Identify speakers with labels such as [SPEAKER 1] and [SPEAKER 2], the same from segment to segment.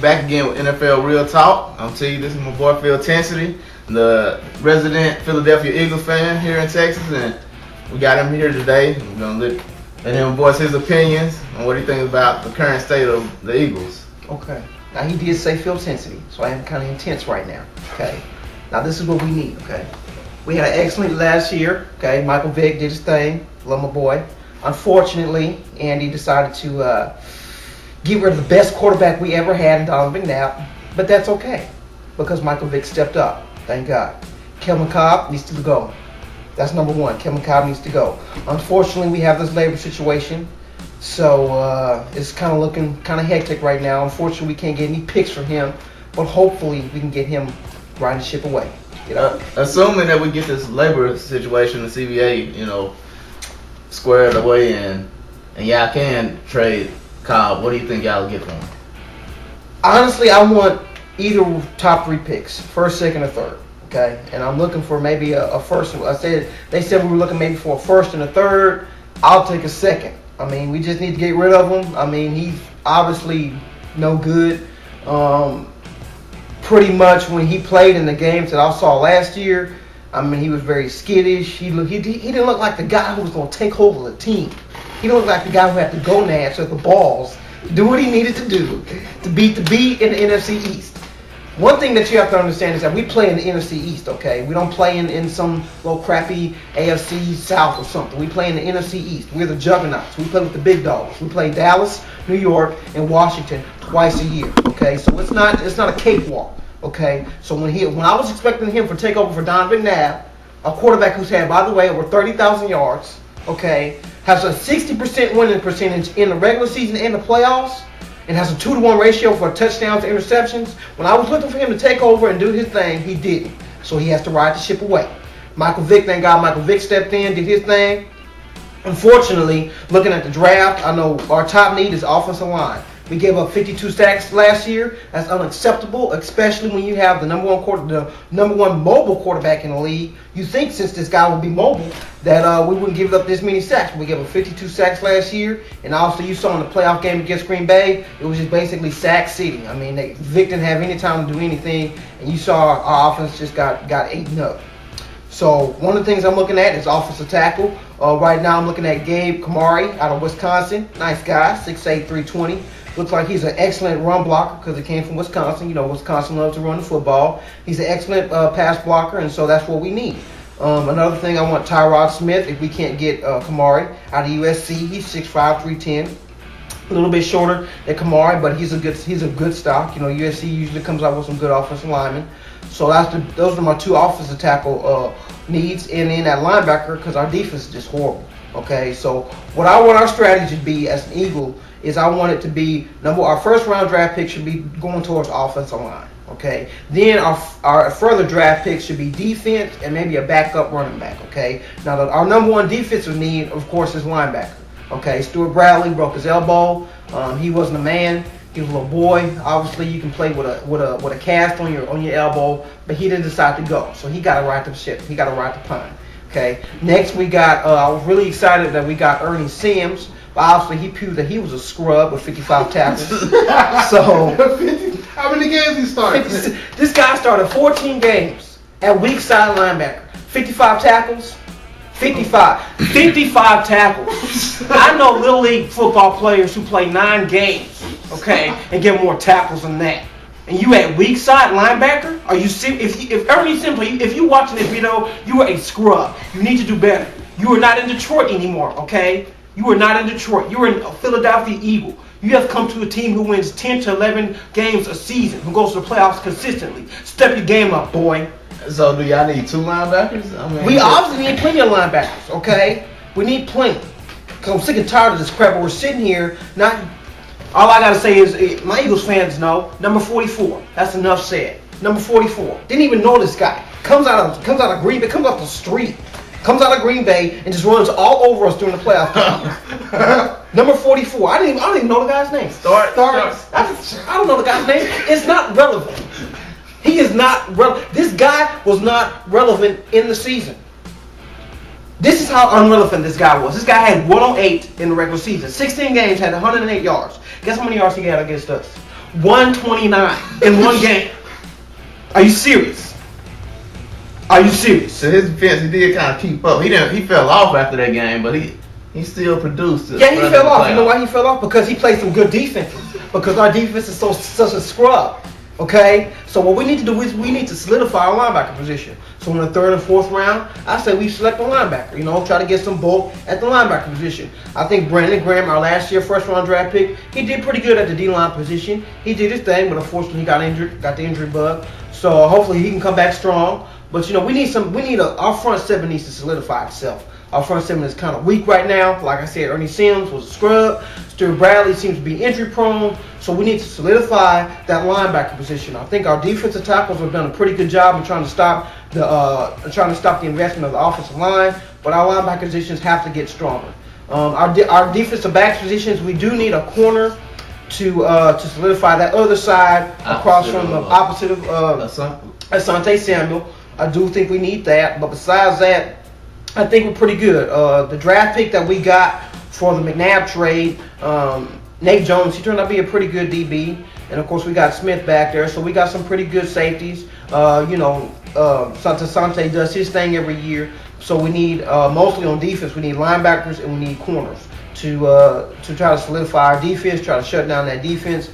[SPEAKER 1] back again with NFL Real Talk. I'm telling you, this is my boy Phil Tensity, the resident Philadelphia Eagles fan here in Texas, and we got him here today. We're gonna let him voice his opinions on what he thinks about the current state of the Eagles.
[SPEAKER 2] Okay. Now he did say Phil Tensity, so I am kind of intense right now. Okay. Now this is what we need. Okay. We had an excellent last year. Okay. Michael Vick did his thing. Love my boy. Unfortunately, Andy decided to get rid of the best quarterback we ever had in Donovan McNabb, but that's okay because Michael Vick stepped up. Thank God. Kevin Cobb needs to go. That's number one. Kevin Cobb needs to go. Unfortunately, we have this labor situation, so it's kind of looking kind of hectic right now. Unfortunately, we can't get any picks from him, but hopefully we can get him riding the ship away.
[SPEAKER 1] Assuming that we get this labor situation, the CBA, squared away, and y'all can trade Cobb, what do you think y'all get from him?
[SPEAKER 2] Honestly, I want either top 3 picks, first, second, or third. Okay, and I'm looking for maybe a first. They said we were looking maybe for a first and a third. I'll take a second. I mean, we just need to get rid of him. I mean, he's obviously no good. Pretty much when he played in the games that I saw last year, I mean, he was very skittish. He didn't look like the guy who was going to take hold of the team. He looked like the guy who had to go nash at the balls, do what he needed to do to beat in the NFC East. One thing that you have to understand is that we play in the NFC East, okay? We don't play in some little crappy AFC South or something. We play in the NFC East. We're the juggernauts. We play with the big dogs. We play Dallas, New York, and Washington twice a year, okay? So it's not a cakewalk, okay? So when I was expecting him for takeover for Donovan McNabb, a quarterback who's had, by the way, over 30,000 yards, okay, has a 60% winning percentage in the regular season and the playoffs, and has a 2-to-1 ratio for touchdowns to interceptions. When I was looking for him to take over and do his thing, he didn't. So he has to ride the ship away. Michael Vick, thank God Michael Vick stepped in, did his thing. Unfortunately, looking at the draft, I know our top need is offensive line. We gave up 52 sacks last year. That's unacceptable, especially when you have the number one mobile quarterback in the league. You think since this guy would be mobile that we wouldn't give up this many sacks. We gave up 52 sacks last year, and also you saw in the playoff game against Green Bay, it was just basically sack city. I mean, Vic didn't have any time to do anything, and you saw our offense just got eaten up. So one of the things I'm looking at is offensive tackle. Right now I'm looking at Gabe Kamari out of Wisconsin. Nice guy, 6'8", 320. Looks like he's an excellent run blocker because he came from Wisconsin. Wisconsin loves to run the football. He's an excellent pass blocker, and so that's what we need. Another thing, I want Tyrod Smith if we can't get Kamari out of USC. He's 6'5", 310. A little bit shorter than Kamari, but he's a good stock. USC usually comes out with some good offensive linemen. So those are my 2 offensive tackle needs, and then at linebacker because our defense is just horrible. Okay, so what I want our strategy to be as an Eagle is I want it to be our first round draft pick should be going towards offensive line. Okay, then our further draft picks should be defense and maybe a backup running back. Okay, now our number 1 defensive need, of course, is linebacker. Okay, Stuart Bradley broke his elbow. He wasn't a man. He was a little boy. Obviously, you can play with a cast on your elbow, but he didn't decide to go, so he got to ride the ship. He got to ride the pine. Okay. Next, we got. I was really excited that we got Ernie Sims. But obviously, he proved that he was a scrub with 55 tackles. So,
[SPEAKER 3] how many games he started?
[SPEAKER 2] This guy started 14 games at weak side linebacker. 55 tackles. 55 tackles. I know Little League football players who play 9 games, okay, and get more tackles than that. And you at weak side linebacker? Are you serious? If Ernie Sims, if you watching this video, you are a scrub. You need to do better. You are not in Detroit anymore, okay? You are not in Detroit. You are in a Philadelphia Eagle. You have come to a team who wins 10 to 11 games a season, who goes to the playoffs consistently. Step your game up, boy.
[SPEAKER 1] So do y'all need 2 linebackers?
[SPEAKER 2] We obviously need plenty of linebackers, okay? We need plenty. Because I'm sick and tired of this crap. But we're sitting here, all I got to say is, my Eagles fans know, number 44. That's enough said. Number 44. Didn't even know this guy. Comes out of Green Bay, comes off the street. Comes out of Green Bay and just runs all over us during the playoff game. Number 44. I don't even know the guy's name.
[SPEAKER 1] Starks.
[SPEAKER 2] I don't know the guy's name. It's not relevant. He is not relevant. This guy was not relevant in the season. This is how unrelevant this guy was. This guy had 108 in the regular season. 16 games, had 108 yards. Guess how many yards he had against us? 129 in one game. Are you serious? Are you serious?
[SPEAKER 1] To his defense, he did kind of keep up. He fell off after that game, but he still produced.
[SPEAKER 2] Yeah, he fell off. You know why he fell off? Because he played some good defenses. Because our defense is such a scrub. Okay? So what we need to do is we need to solidify our linebacker position. So in the third and fourth round, I say we select a linebacker. You know, try to get some bulk at the linebacker position. I think Brandon Graham, our last year first round draft pick, he did pretty good at the D-line position. He did his thing, but unfortunately he got injured, got the injury bug. So hopefully he can come back strong. But you know, our front seven needs to solidify itself. Our front seven is kind of weak right now. Like I said, Ernie Sims was a scrub. Stuart Bradley seems to be injury prone. So we need to solidify that linebacker position. I think our defensive tackles have done a pretty good job in trying to stop the investment of the offensive line. But our linebacker positions have to get stronger. Our defensive back positions, we do need a corner to solidify that other side across from the opposite of Asante Samuel. I do think we need that. But besides that, I think we're pretty good. The draft pick that we got for the McNabb trade, Nate Jones, he turned out to be a pretty good DB. And, of course, we got Smith back there. So we got some pretty good safeties. Sante does his thing every year. So we need, mostly on defense, we need linebackers and we need corners to try to solidify our defense, try to shut down that defense.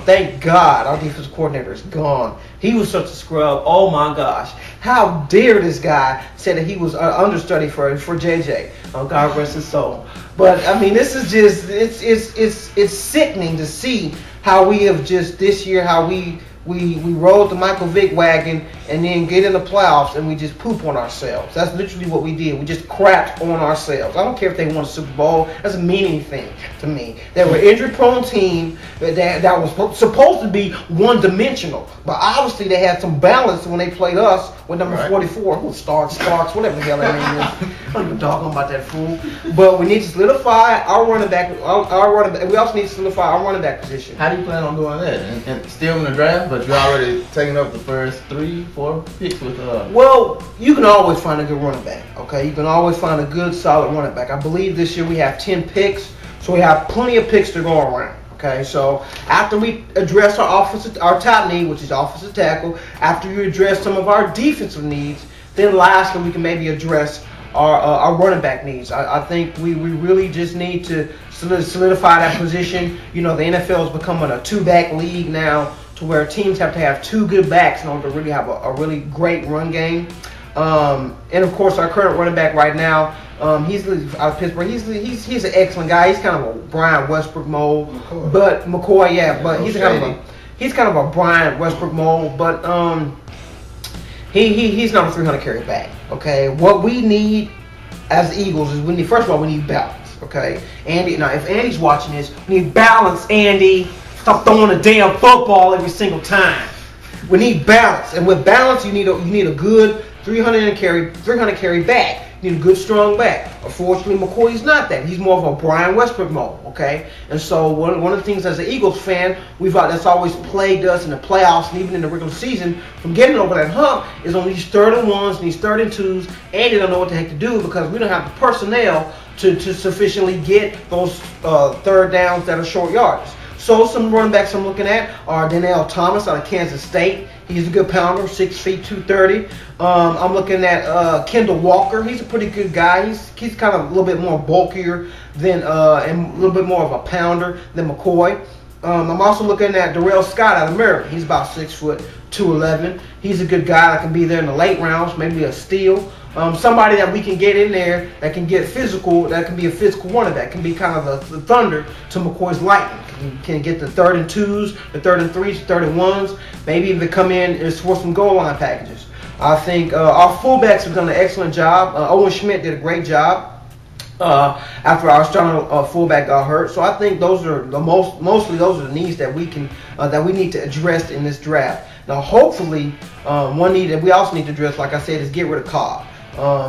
[SPEAKER 2] Thank God our defensive coordinator is gone. He was such a scrub. Oh my gosh. How dare this guy say that he was an understudy for JJ. God rest his soul. But I mean, this is just it's sickening to see how we have just this year how we rode the Michael Vick wagon and then get in the playoffs and we just poop on ourselves. That's literally what we did. We just crapped on ourselves. I don't care if they won a Super Bowl. That's a meaning thing to me. They were an injury-prone team that was supposed to be one-dimensional. But obviously they had some balance when they played us with number 44. Who Starks, whatever the hell that name is. I don't even talk about that fool. But we need to solidify our running back. We also need to solidify our running back position.
[SPEAKER 1] How do you plan on doing that? And still in the draft, but you're already taking up the first 3-4 picks with
[SPEAKER 2] Well, you can always find a good running back. Okay, you can always find a good, solid running back. I believe this year we have 10 picks, so we have plenty of picks to go around. Okay, so after we address our top need, which is offensive tackle, after you address some of our defensive needs, then lastly we can maybe address our running back needs. I think we really just need to solidify that position. You know, the NFL is becoming a two-back league now, to where teams have to have two good backs in order to really have a really great run game. And of course, our current running back right now, he's out of Pittsburgh. He's an excellent guy. He's kind of a Brian Westbrook mold, but McCoy, yeah, but he's kind of a Brian Westbrook mold, but he's not a 300 carry back. Okay, what we need as the Eagles is first of all we need balance. Okay, Andy. Now, if Andy's watching this, we need balance, Andy. Stop throwing a damn football every single time. We need balance, and with balance, you need a good 300 carry back. You need a good strong back. Unfortunately, McCoy's not that. He's more of a Brian Westbrook mode. Okay, and so one of the things as an Eagles fan that's always plagued us in the playoffs and even in the regular season from getting over that hump is on these 3rd and 1s and these 3rd and 2s, and they don't know what the heck to do because we don't have the personnel to sufficiently get those 3rd downs that are short yards. So some running backs I'm looking at are Danielle Thomas out of Kansas State. He's a good pounder, 6 feet, 230. I'm looking at Kendall Walker. He's a pretty good guy. He's kind of a little bit more bulkier than and a little bit more of a pounder than McCoy. I'm also looking at Darrell Scott out of Maryland. He's about 6 foot, 211. He's a good guy that can be there in the late rounds, maybe a steal. Somebody that we can get in there that can get physical, that can be a physical running back, can be kind of the thunder to McCoy's lightning. Can get the 3rd and 2s, the 3rd and 3s, the 3rd and 1s, maybe even come in and for some goal line packages. I think our fullbacks have done an excellent job. Owen Schmidt did a great job after our starting fullback got hurt. So I think those are mostly those are the needs that we need to address in this draft. Now, hopefully, one need that we also need to address, like I said, is get rid of Cobb.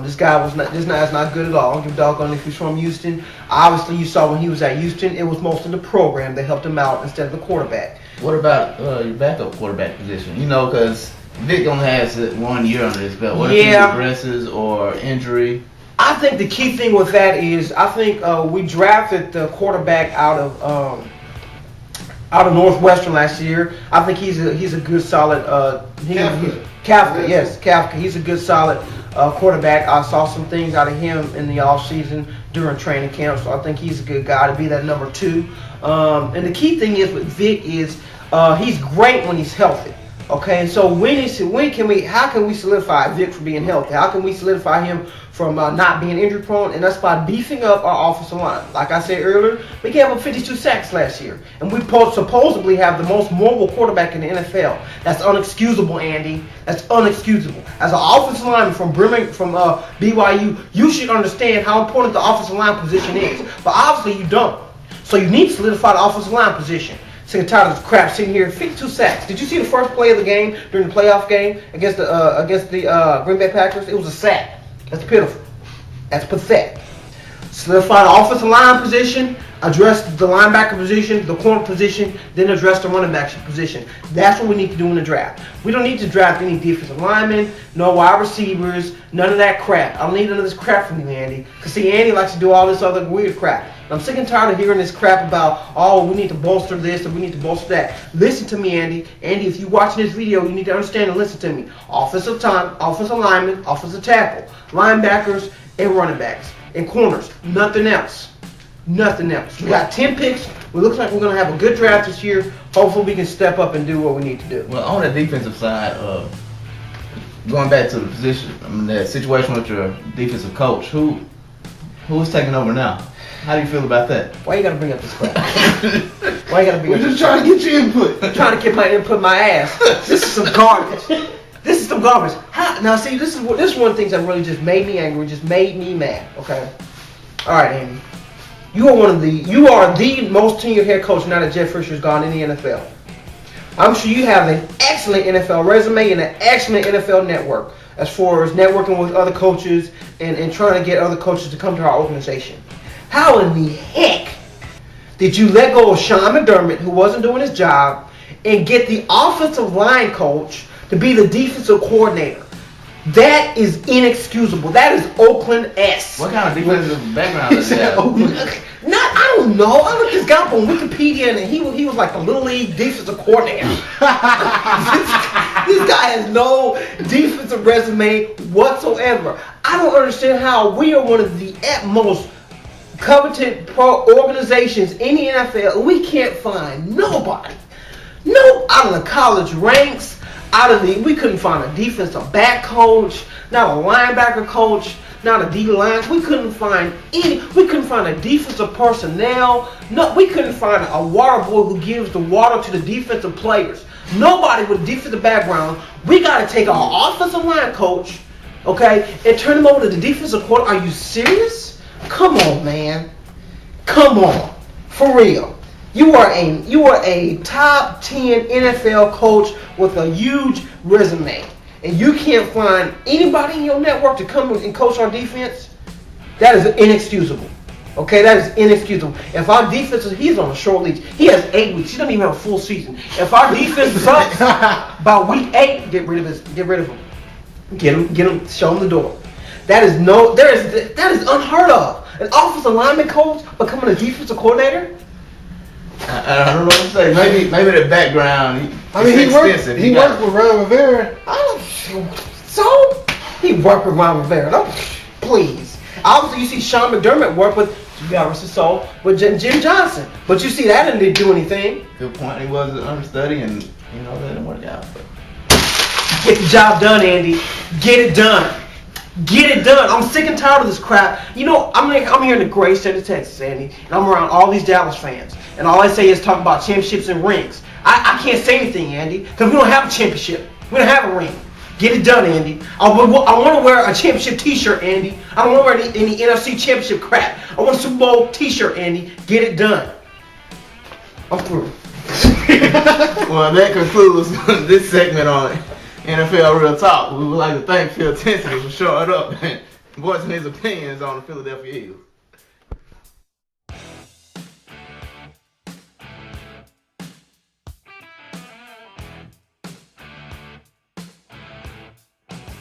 [SPEAKER 2] This guy is not good at all. I don't give a doggone if he's from Houston. Obviously, you saw when he was at Houston, it was mostly the program that helped him out instead of the quarterback.
[SPEAKER 1] What about your backup quarterback position? You know, because Vic only has 1 year under his belt. What if he regresses or injury?
[SPEAKER 2] I think the key thing with that is we drafted the quarterback out of out of Northwestern last year. I think he's a good solid. Kafka, yes, Kafka. He's a good solid quarterback. I saw some things out of him in the offseason during training camp, so I think he's a good guy to be that number 2. And the key thing is with Vic is he's great when he's healthy. Okay, and so how can we solidify Vic for being healthy? How can we solidify him from not being injury prone? And that's by beefing up our offensive line. Like I said earlier, we gave up 52 sacks last year, and we supposedly have the most mobile quarterback in the NFL. That's unexcusable, Andy. That's unexcusable. As an offensive lineman from BYU, you should understand how important the offensive line position is. But obviously you don't. So you need to solidify the offensive line position. Sick and tired of this crap sitting here. 52 sacks. Did you see the first play of the game during the playoff game against the Green Bay Packers? It was a sack. That's pitiful. That's pathetic. Solidify the offensive line position, address the linebacker position, the corner position, then address the running back position. That's what we need to do in the draft. We don't need to draft any defensive linemen, no wide receivers, none of that crap. I don't need none of this crap from you, Andy. Because, see, Andy likes to do all this other weird crap. And I'm sick and tired of hearing this crap about, oh, we need to bolster this and we need to bolster that. Listen to me, Andy. Andy, if you're watching this video, you need to understand and listen to me. Offensive linemen, offensive tackle, linebackers, and running backs. And corners. Nothing else. Nothing else. We got 10 picks. It looks like we're going to have a good draft this year. Hopefully we can step up and do what we need to do.
[SPEAKER 1] Well, on the defensive side, going back to the position, that situation with your defensive coach, who is taking over now? How do you feel about that?
[SPEAKER 2] Why you got to bring up this crap? Why you got to bring
[SPEAKER 3] We're
[SPEAKER 2] up
[SPEAKER 3] just
[SPEAKER 2] this
[SPEAKER 3] trying to get your input.
[SPEAKER 2] I'm trying to get my input my ass. This is some garbage. This is some garbage. Now, see, this is one of the things that really just made me angry, just made me mad. Okay. All right, Andy. You are the most tenured head coach now that Jeff Fisher's gone in the NFL. I'm sure you have an excellent NFL resume and an excellent NFL network as far as networking with other coaches and trying to get other coaches to come to our organization. How in the heck did you let go of Sean McDermott, who wasn't doing his job, and get the offensive line coach to be the defensive coordinator? That is inexcusable. That is Oakland-esque.
[SPEAKER 1] What kind of defensive background is that?
[SPEAKER 2] I don't know. I looked this guy up on Wikipedia, and he was like the Little League defensive coordinator. This guy has no defensive resume whatsoever. I don't understand how we are one of the most coveted pro organizations in the NFL, and we can't find nobody. Out of the college ranks. We couldn't find a defensive back coach, not a linebacker coach, not a D-line. We couldn't find a defensive personnel. No, we couldn't find a water boy who gives the water to the defensive players. Nobody with a defensive background. We got to take our offensive line coach, okay, and turn him over to the defensive coordinator. Are you serious? Come on, man. Come on. For real. You are a top 10 NFL coach with a huge resume, and you can't find anybody in your network to come and coach our defense? That is inexcusable. Okay, that is inexcusable. If our defense he's on a short leash. He has 8 weeks. He doesn't even have a full season. If our defense sucks by week 8, get rid of him. Get him, show him the door. That is unheard of. An offensive lineman coach becoming a defensive coordinator?
[SPEAKER 1] I don't know what to say. Maybe the background.
[SPEAKER 3] He worked with Ron Rivera.
[SPEAKER 2] So he worked with Ron Rivera. Don't, please. Obviously, you see Sean McDermott work with Jim Johnson, but you see that didn't do anything.
[SPEAKER 1] Good point. He was an understudy, and that didn't work out. But
[SPEAKER 2] get the job done, Andy. Get it done. Get it done. I'm sick and tired of this crap. I'm here in the great state of Texas, Andy, and I'm around all these Dallas fans, and all I say is talk about championships and rings. I can't say anything, Andy, because we don't have a championship. We don't have a ring. Get it done, Andy. I want to wear a championship T-shirt, Andy. I don't want to wear any NFC championship crap. I want a Super Bowl T-shirt, Andy. Get it done. I'm through.
[SPEAKER 1] Well, that concludes this segment on NFL Real Talk. We would like to thank Phil Tinsley for showing up and voicing his opinions on the Philadelphia Eagles.